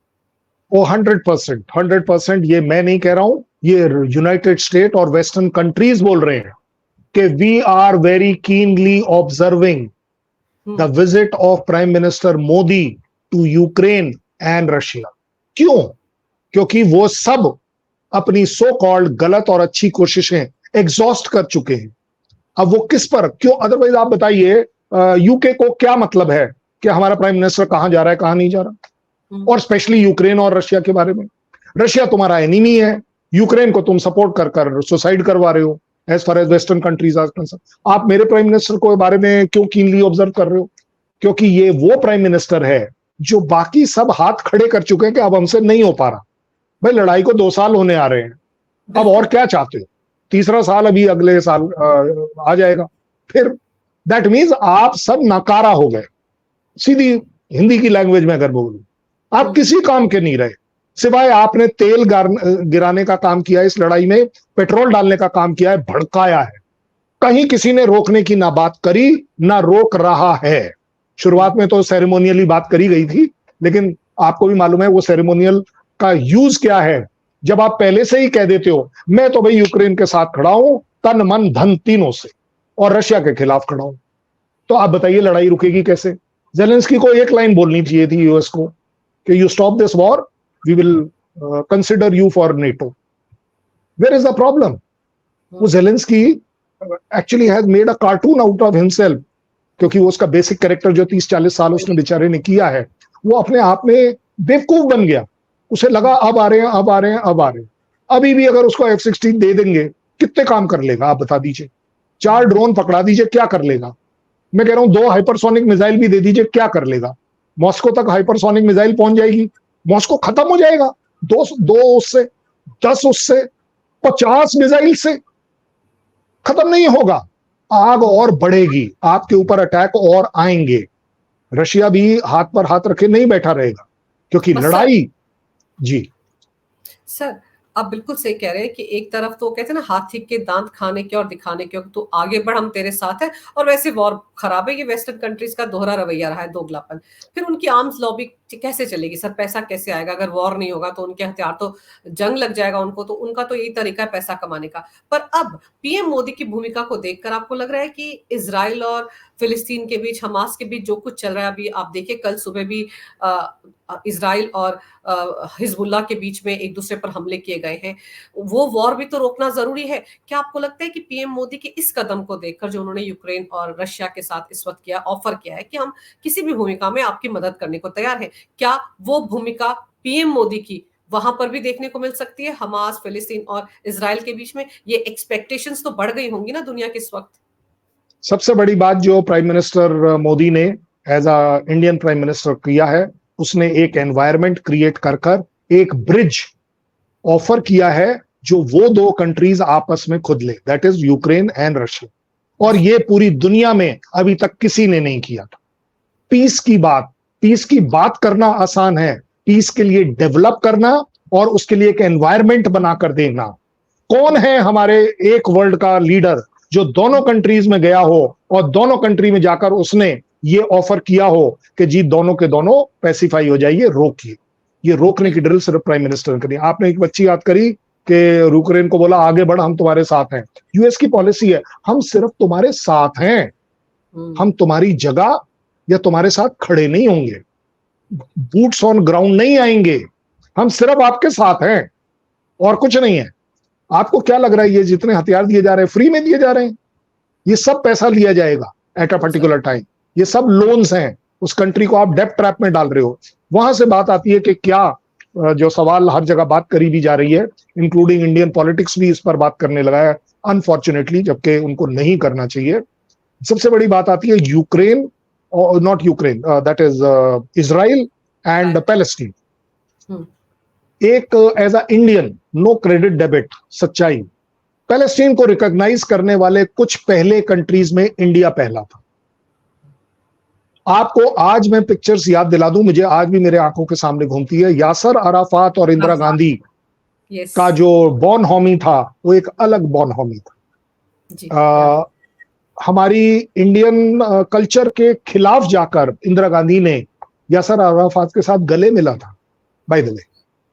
Oh 100%, ये मैं नहीं कह रहा हूं, ये यूनाइटेड स्टेट और वेस्टर्न कंट्रीज बोल रहे हैं कि we are very keenly observing the visit of prime minister Modi to Ukraine and Russia. क्यों? क्योंकि वो सब अपनी सो कॉल्ड गलत और अच्छी कोशिशें एग्जॉस्ट कर चुके हैं। अब वो किस पर क्यों? अदरवाइज आप बताइए, यूके को क्या मतलब है कि हमारा प्राइम मिनिस्टर कहां जा रहा है, कहां नहीं जा रहा? और स्पेशली यूक्रेन और रशिया के बारे में। रशिया तुम्हारा एनिमी है, यूक्रेन को तुम सपोर्ट कर कर सुसाइड करवा रहे हो as far as western countries are concern. आप मेरे प्राइम मिनिस्टर को बारे में क्यों कीनली ऑब्जर्व कर रहे हो? क्योंकि ये वो प्राइम मिनिस्टर है जो बाकी सब हाथ खड़े कर चुके हैं कि अब हमसे नहीं हो पा रहा। भाई लड़ाई को 2 साल होने आ रहे हैं, अब और क्या चाहते हो? तीसरा साल अभी अगले साल आ जाएगा, फिर दैट मीन्स आप सब नाकारा हो गए। सीधी हिंदी की लैंग्वेज में अगर बोलूं, आप किसी काम के नहीं रहे, सिवाय आपने तेल गिराने का काम किया है इस लड़ाई में, पेट्रोल डालने का काम किया है, भड़काया है। कहीं किसी ने रोकने की ना बात करी ना रोक रहा है। शुरुआत में तो सेरेमोनियली बात करी गई थी, लेकिन आपको भी मालूम है वो सेरेमोनियल का यूज क्या है। जब आप पहले से ही कह देते हो मैं तो भाई यूक्रेन के साथ खड़ा हूं तन मन धन तीनों से, और रशिया के खिलाफ खड़ा हूं, तो आप बताइए लड़ाई रुकेगी कैसे? जेलेंस्की को एक लाइन बोलनी चाहिए थी यूएस को कि you stop this war, we will consider you for NATO. Where is the problem? वो Zelensky actually has made a cartoon out of himself, क्योंकि वो उसका बेसिक कैरेक्टर जो 30-40 साल उसने बेचारे ने किया है, वो अपने आप में बेवकूफ बन गया। उसे लगा अब आ रहे हैं, अब आ रहे हैं, अब आ रहे हैं। अभी भी अगर उसको F-16 दे देंगे, कितने काम कर लेगा आप बता दीजिए? 4 ड्रोन पकड़ा दीजिए, क्या कर लेगा? मैं कह रहा हूं 2 हाइपरसोनिक मिसाइल भी दे दीजिए, क्या कर लेगा? मॉस्को तक हाइपरसोनिक मिसाइल पहुंच जाएगी, मॉस्को खत्म हो जाएगा। 2 उससे, 10 उससे, 50 मिसाइल से खत्म नहीं होगा। आग और बढ़ेगी, आपके ऊपर अटैक और आएंगे। रशिया भी हाथ पर हाथ रखे नहीं बैठा रहेगा, क्योंकि लड़ाई। जी सर, आप बिल्कुल सही कह रहे हैं कि एक तरफ तो कहते हैं ना हाथी के दांत खाने के और दिखाने के, तो आगे बढ़ हम तेरे साथ हैं, और वैसे वॉर खराब है। ये वेस्टर्न कंट्रीज का दोहरा रवैया रहा है, दोगलापन। फिर उनकी आर्म्स लॉबी कैसे चलेगी सर? पैसा कैसे आएगा? अगर वॉर नहीं होगा तो उनके हथियार तो जंग लग जाएगा उनको, तो उनका तो यही तरीका है पैसा कमाने का। पर अब पीएम मोदी की भूमिका को देखकर आपको लग रहा है कि इजराइल और फिलिस्तीन के बीच, हमास के बीच जो कुछ चल रहा है, अभी आप देखिए कल सुबह भी इजराइल और हिजबुल्ला के बीच में एक दूसरे पर हमले किए गए हैं, वो वॉर भी तो रोकना जरूरी है। क्या आपको लगता है कि पीएम मोदी के इस कदम को देखकर, जो उन्होंने यूक्रेन और रशिया के साथ इस वक्त किया, ऑफर किया है कि हम किसी भी भूमिका में आपकी मदद करने को तैयार हैं, क्या वो भूमिका पीएम मोदी की वहां पर भी देखने को मिल सकती है, हमास, फिलिस्तीन और इजराइल के बीच में? ये एक्सपेक्टेशंस तो बढ़ गई होंगी ना दुनिया के इस वक्त। सबसे बड़ी बात जो प्राइम मिनिस्टर मोदी ने as a Indian prime minister किया है, उसने एक एनवायरनमेंट क्रिएट कर कर एक ब्रिज ऑफर किया है जो वो 2 कंट्रीज आपस में खुद ले, that is Ukraine and Russia. और ये पूरी दुनिया में अभी तक किसी ने नहीं किया था। पीस की बात करना आसान है, पीस के लिए डेवलप करना और उसके लिए एक एनवायरनमेंट बनाकर देना। कौन है हमारे एक वर्ल्ड का लीडर जो दोनों कंट्रीज में गया हो और दोनों कंट्री में जाकर उसने ये ऑफर किया हो कि जी दोनों के दोनों पैसिफाई हो जाइए, रोकिए? ये रोकने की ड्रिल सिर्फ प्राइम मिनिस्टर ने करी। आपने एक बच्ची याद करी कि यूक्रेन को बोला आगे बढ़, हम तुम्हारे साथ हैं। यूएस की पॉलिसी है, हम सिर्फ तुम्हारे साथ हैं, हम तुम्हारी जगह या तुम्हारे साथ खड़े नहीं होंगे, बूट्स ऑन ग्राउंड नहीं आएंगे, हम सिर्फ आपके साथ हैं और कुछ नहीं है। आपको क्या लग रहा है ये जितने हथियार दिए जा रहे हैं फ्री में दिए जा रहे हैं? ये सब पैसा लिया जाएगा एट अ पर्टिकुलर टाइम। ये सब लोन्स हैं, उस कंट्री को आप डेब्ट ट्रैप में डाल रहे हो। वहां से बात आती है कि क्या जो सवाल हर जगह बात करी भी जा रही है, इंक्लूडिंग इंडियन पॉलिटिक्स भी इस पर बात करने लगा है अनफॉर्चुनेटली, जबकि उनको नहीं करना चाहिए। सबसे बड़ी बात आती है Ukraine, not Ukraine, that is Israel and Palestine. एक as a Indian no credit debit सच्चाई, पैलेस्टीन को रिकॉग्नाइज करने वाले कुछ पहले कंट्रीज में इंडिया पहला था। आपको आज मैं पिक्चर्स याद दिला दूं, मुझे आज भी मेरे आंखों के सामने घूमती है। यासर अराफात और इंदिरा गांधी का जो बॉन हॉमी था वो एक अलग बॉन हॉमी था। हमारी इंडियन कल्चर के खिलाफ जाकर इंदिरा गांधी ने यासर अराफात के साथ गले मिला था, बाय द वे,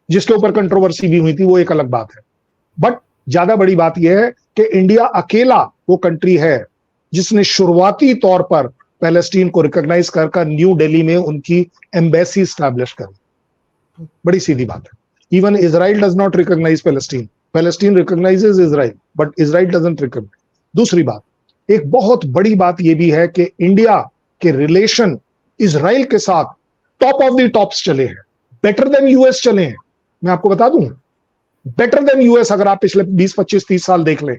जिसके ऊपर कंट्रोवर्सी भी हुई थी, वो एक अलग बात है। बट ज्यादा बड़ी बात यह है कि इंडिया अकेला वो कंट्री है जिसने शुरुआती तौर पर पैलेस्टीन को रिकॉग्नाइज कर न्यू दिल्ली में उनकी एम्बेसी स्टैब्लिश करें। बड़ी सीधी बात है। Even Israel does not recognise Palestine, Palestine recognises Israel, but Israel doesn't recognise. दूसरी बात, एक बहुत बड़ी बात यह भी है कि इंडिया के रिलेशन इजराइल के साथ टॉप ऑफ द टॉप्स चले हैं, बेटर देन यूएस चले हैं। मैं आपको बता दूं, बेटर देन यूएस अगर आप पिछले 20, 25, 30 साल देख लें,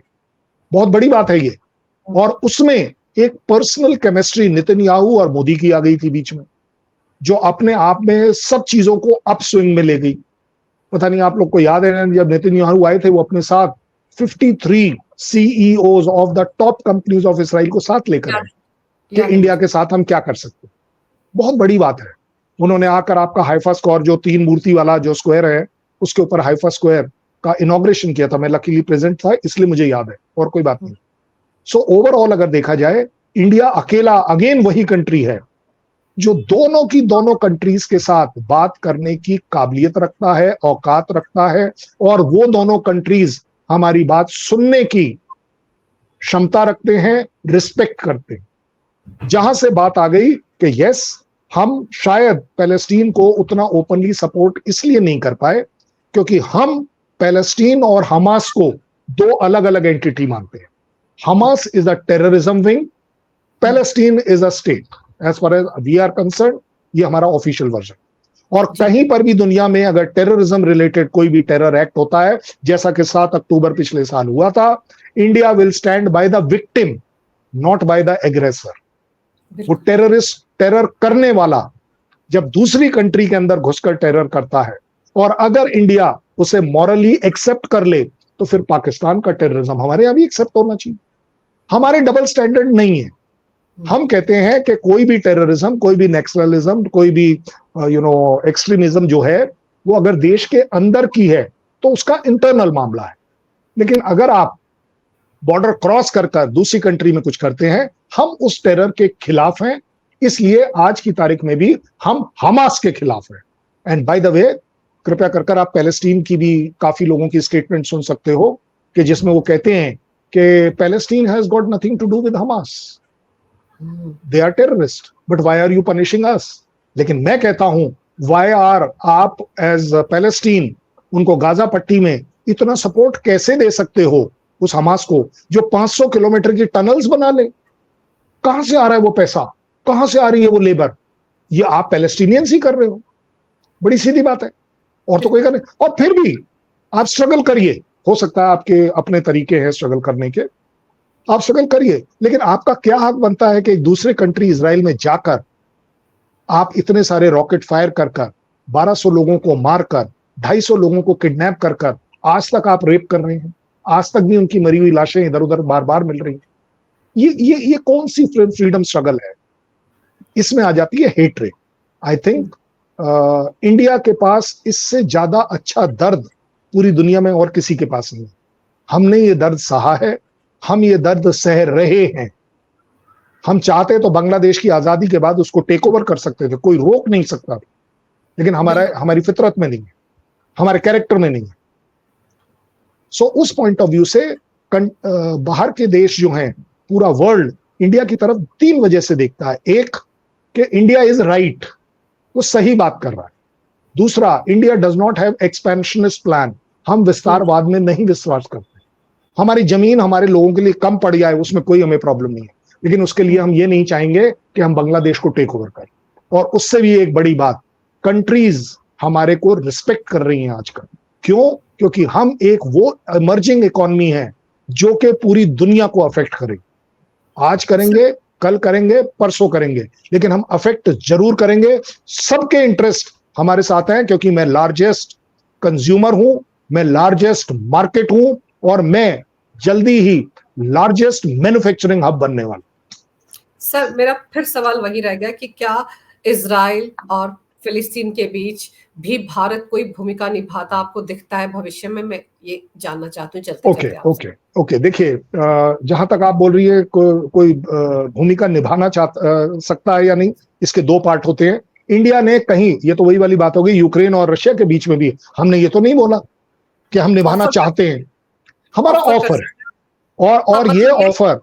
बहुत बड़ी बात है ये। और उसमें एक पर्सनल केमिस्ट्री नेतन्याहू और मोदी की आ गई थी बीच में, जो अपने आप में सब चीजों को अप स्विंग में ले गई। पता नहीं आप लोग को याद है, जब नेतन्याहू आए थे वो अपने साथ 53 CEOs of the top companies of Israel को साथ लेकर आए कि इंडिया के साथ हम क्या कर सकते हैं। बहुत बड़ी बात है। उन्होंने आकर आपका हाइफा स्क्वायर, जो 3 मूर्ति वाला जो स्क्वायर है, उसके ऊपर हाइफा स्क्वायर का इनॉग्रेशन किया था। मैं लकीली प्रेजेंट था इसलिए मुझे याद है, और कोई बात नहीं। सो ओवरऑल अगर देखा जाए, इंडिया अकेला अगेन वही कंट्री है जो दोनों की दोनों कंट्रीज के साथ बात करने की काबिलियत रखता है, औकात रखता है, और वो दोनों कंट्रीज हमारी बात सुनने की क्षमता रखते हैं, रिस्पेक्ट करते हैं। जहां से बात आ गई कि यस, हम शायद पैलेस्टीन को उतना ओपनली सपोर्ट इसलिए नहीं कर पाए क्योंकि हम पैलेस्टीन और हमास को 2 अलग अलग एंटिटी मानते हैं। Hamas is a terrorism wing, Palestine is a state. As far as we are concern, ये हमारा ऑफिशियल वर्जन। और कहीं पर भी दुनिया में अगर टेररिज्म रिलेटेड कोई भी टेरर एक्ट होता है, जैसा कि 7 अक्टूबर पिछले साल हुआ था, India will stand by the victim, not by the aggressor. वो टेररिस्ट, टेरर करने वाला जब दूसरी कंट्री के अंदर घुसकर टेरर करता है, और अगर इंडिया उसे मॉरली एक्सेप्ट कर ले, तो फिर पाकिस्तान का टेररिज्म हमारे यहां भी एक्सेप्ट होना चाहिए। हमारे डबल स्टैंडर्ड नहीं है। हम कहते हैं कि कोई भी टेररिज्म, कोई भी नेक्सलिज्म, कोई भी एक्सट्रीमिज्म जो है, वो अगर देश के अंदर की है तो उसका इंटरनल मामला है। लेकिन अगर आप बॉर्डर क्रॉस कर दूसरी कंट्री में कुछ करते हैं, हम उस टेरर के खिलाफ हैं। इसलिए आज की तारीख में भी हम हमास के खिलाफ हैं। एंड बाय द वे, कृपया कर आप पैलेस्टीन की भी काफी लोगों की स्टेटमेंट सुन सकते हो कि जिसमें वो कहते हैं कि Palestine has got nothing to do with Hamas, they are terrorist, but why are you punishing us. लेकिन मैं कहता हूं, व्हाई आर आप एज पैलेस्टीन उनको गाजा पट्टी में इतना सपोर्ट कैसे दे सकते हो उस हमास को, जो 500 किलोमीटर की टनल्स बना ले? कहां से आ रहा है वो पैसा, कहां से आ रही है वो लेबर? ये आप पैलेस्टीनियंस ही कर रहे हो। बड़ी सीधी बात है, और तो कोई कर नहीं। और फिर भी आप स्ट्रगल करिए, हो सकता है आपके अपने तरीके हैं स्ट्रगल करने के, आप स्ट्रगल करिए, लेकिन आपका क्या हक बनता है कि एक दूसरे कंट्री इजराइल में जाकर आप इतने सारे रॉकेट फायर कर 1200 लोगों को मारकर, 250 लोगों को किडनैप कर आज तक आप रेप कर रहे हैं। आज तक भी उनकी मरी हुई लाशें इधर उधर बार बार मिल रही हैं। ये कौन सी फ्रीडम स्ट्रगल है? इसमें आ जाती है हेट्रेड। आई थिंक इंडिया के पास इससे ज्यादा अच्छा दर्द पूरी दुनिया में और किसी के पास नहीं। हमने ये दर्द सहा है, हम ये दर्द सह रहे हैं। हम चाहते तो बांग्लादेश की आजादी के बाद उसको टेक ओवर कर सकते थे, कोई रोक नहीं सकता था, लेकिन हमारी फितरत में नहीं है, हमारे कैरेक्टर में नहीं है। सो उस पॉइंट ऑफ व्यू से बाहर के देश जो हैं, पूरा वर्ल्ड इंडिया की तरफ 3 वजह से देखता है। एक, कि इंडिया इज राइट, वो सही बात कर रहा है। दूसरा, India does not have expansionist plan, हम विस्तारवाद में नहीं विश्वास करते। हमारी जमीन हमारे लोगों के लिए कम पड़ जाए, उसमें कोई हमें प्रॉब्लम नहीं है, लेकिन उसके लिए हम ये नहीं चाहेंगे कि हम बांग्लादेश को टेक ओवर करें। और उससे भी एक बड़ी बात, कंट्रीज हमारे को रिस्पेक्ट कर रही हैं आजकल। क्यों? क्योंकि हम एक वो इमर्जिंग इकोनॉमी है जो कि पूरी दुनिया को अफेक्ट करेगी। आज करेंगे, कल करेंगे, परसों करेंगे, लेकिन हम अफेक्ट जरूर करेंगे। सबके इंटरेस्ट हमारे साथ हैं, क्योंकि मैं लार्जेस्ट कंज्यूमर हूं, मैं लार्जेस्ट मार्केट हूं, और मैं जल्दी ही लार्जेस्ट मैन्युफैक्चरिंग हब बनने वाला। सर, मेरा फिर सवाल वही रह गया कि क्या इजराइल और फिलिस्तीन के बीच भी भारत कोई भूमिका निभाता आपको दिखता है भविष्य में? मैं ये जानना चाहती हूँ चलते ओके। देखिए, जहां तक आप बोल रही है कोई भूमिका निभाना सकता है या नहीं, इसके 2 पार्ट होते हैं। इंडिया ने कहीं, ये तो वही वाली बात हो गई, यूक्रेन और रशिया के बीच में भी हमने ये तो नहीं बोला कि हम निभाना चाहते हैं। हमारा ऑफर है, और ये ऑफर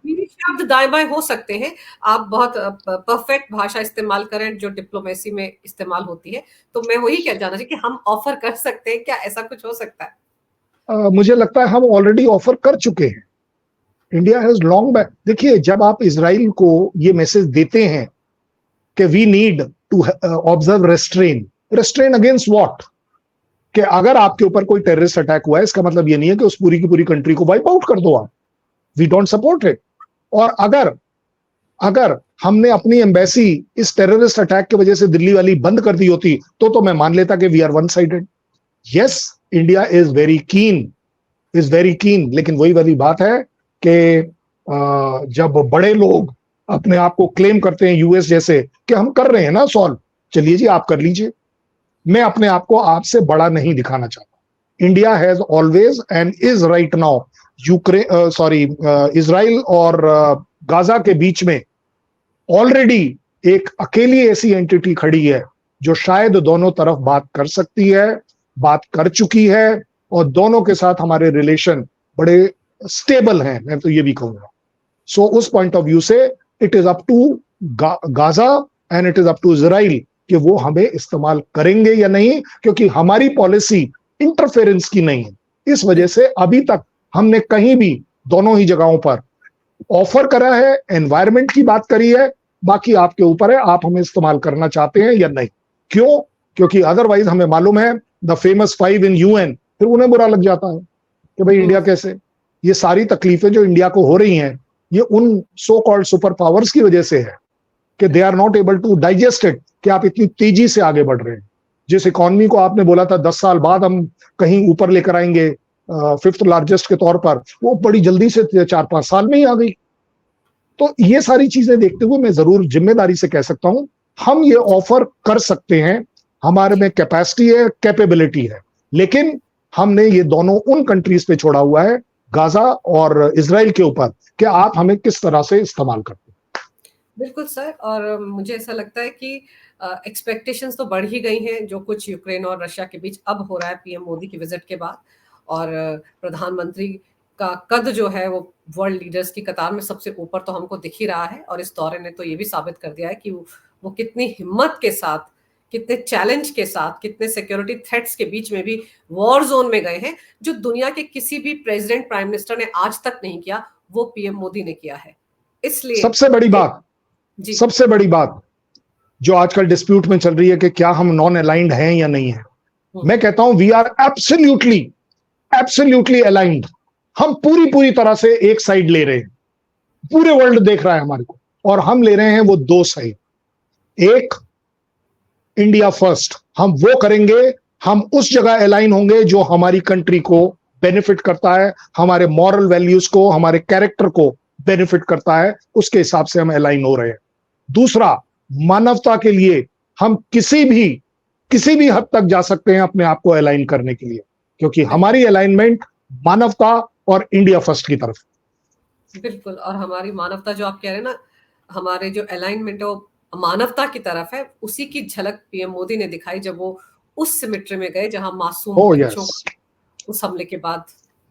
शब्द दाएं-बाएं हो सकते हैं, आप बहुत परफेक्ट भाषा इस्तेमाल करें जो डिप्लोमेसी में इस्तेमाल होती है, तो मैं वही कह जानना चाहिए कि हम ऑफर कर सकते हैं, क्या ऐसा कुछ हो सकता है? मुझे लगता है हम ऑलरेडी ऑफर कर चुके हैं। इंडिया हैज लॉन्ग बैक, देखिए जब आप इजराइल को ये मैसेज देते हैं कि we need to observe restraint, restraint against what, कि अगर आपके ऊपर कोई टेररिस्ट अटैक हुआ है इसका मतलब ये नहीं है कि उस पूरी की पूरी कंट्री को वाइप आउट कर दो आप, वी डोंट सपोर्ट इट। और अगर अगर हमने अपनी एम्बेसी इस टेररिस्ट अटैक की वजह से दिल्ली वाली बंद कर दी होती तो मैं मान लेता कि we are one sided. Yes, India is very keen, लेकिन वही वाली बात है कि जब बड़े लोग अपने आप को क्लेम करते हैं यूएस जैसे कि हम कर रहे हैं ना सॉल्व, चलिए जी आप कर लीजिए, मैं अपने आप को आपसे बड़ा नहीं दिखाना चाहता। India has always and is right now Israel और गाजा के बीच में ऑलरेडी एक अकेली ऐसी एंटिटी खड़ी है जो शायद दोनों तरफ बात कर सकती है, बात कर चुकी है, और दोनों के साथ हमारे रिलेशन बड़े स्टेबल हैं, मैं तो ये भी कहूंगा। सो उस पॉइंट ऑफ व्यू से it is up to Gaza and it is up to Israel कि वो हमें इस्तेमाल करेंगे या नहीं, क्योंकि हमारी पॉलिसी इंटरफेरेंस की नहीं है। इस वजह से अभी तक हमने कहीं भी दोनों ही जगहों पर ऑफर करा है, एनवायरमेंट की बात करी है, बाकी आपके ऊपर है आप हमें इस्तेमाल करना चाहते हैं या नहीं। क्यों? क्योंकि अदरवाइज हमें मालूम है द फेमस 5 इन यूएन, फिर उन्हें बुरा लग जाता है कि भाई इंडिया कैसे। ये सारी तकलीफें जो इंडिया को हो रही हैं ये उन सो कॉल्ड सुपर पावर्स की वजह से है कि they are not able to digest it, कि आप इतनी तेजी से आगे बढ़ रहे हैं। जिस इकोनॉमी को आपने बोला था 10 साल बाद हम कहीं ऊपर लेकर आएंगे 5th लार्जेस्ट के तौर पर, वो बड़ी जल्दी से 4-5 साल में ही आ गई। तो ये सारी चीजें देखते हुए मैं जरूर जिम्मेदारी से कह सकता हूं हम ये ऑफर कर सकते हैं, हमारे में कैपेसिटी है, कैपेबिलिटी है, लेकिन हमने ये दोनों उन कंट्रीज पे छोड़ा हुआ है, गाजा और इजराइल के ऊपर, कि आप हमें किस तरह से इस्तेमाल करते हैं। बिल्कुल सर, और मुझे ऐसा लगता है कि एक्सपेक्टेशंस तो बढ़ ही गई हैं जो कुछ यूक्रेन और रशिया के बीच अब हो रहा है पीएम मोदी की विजिट के बाद, और प्रधानमंत्री का कद जो है वो वर्ल्ड लीडर्स की कतार में सबसे ऊपर तो हमको दिख ही रहा है, और इस दौरे ने तो ये भी साबित कर दिया है कि वो कितनी हिम्मत के साथ, कितने चैलेंज के साथ, कितने सिक्योरिटी थ्रेट्स के बीच में भी वॉर जोन में गए हैं, जो दुनिया के किसी भी प्रेसिडेंट प्राइम मिनिस्टर ने आज तक नहीं किया, वो पीएम मोदी ने किया है। इसलिए सबसे बड़ी बात जो आजकल डिस्प्यूट में चल रही है कि क्या हम नॉन अलाइंड हैं या नहीं है, मैं कहता हूं वी आर एब्सोल्युटली अलाइंड। हम पूरी तरह से एक साइड ले रहे हैं, पूरे वर्ल्ड देख रहा है हमारे को, और हम ले रहे हैं वो 2 साइड। एक, इंडिया फर्स्ट, हम वो करेंगे, हम उस जगह अलाइन होंगे जो हमारी कंट्री को बेनिफिट करता है, हमारे मॉरल वैल्यूज को, हमारे कैरेक्टर को बेनिफिट करता है, उसके हिसाब से हम अलाइन हो रहे हैं। दूसरा, मानवता के लिए हम किसी भी हद तक जा सकते हैं अपने आप को अलाइन करने के लिए, क्योंकि हमारी अलाइनमेंट मानवता और इंडिया फर्स्ट की तरफ। बिल्कुल, और हमारी मानवता जो आप कह रहे हैं ना, हमारे जो अलाइनमेंट है वो मानवता की तरफ है, उसी की झलक पीएम मोदी ने दिखाई जब वो उस सिमेट्री में गए जहां मासूम बच्चों को उस हमले के बाद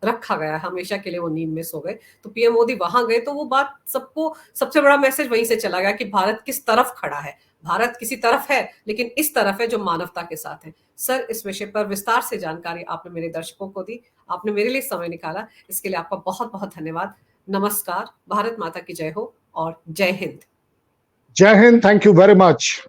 रखा गया, हमेशा के लिए वो नींद में सो गए। तो पीएम मोदी वहां गए तो वो बात सबको, सबसे बड़ा मैसेज वहीं से चला गया कि भारत किस तरफ खड़ा है। भारत किसी तरफ है, लेकिन इस तरफ है जो मानवता के साथ है। सर, इस विषय पर विस्तार से जानकारी आपने मेरे दर्शकों को दी, आपने मेरे लिए समय निकाला, इसके लिए आपका बहुत बहुत धन्यवाद। नमस्कार, भारत माता की जय हो और जय हिंद। जय Hind, thank you very much.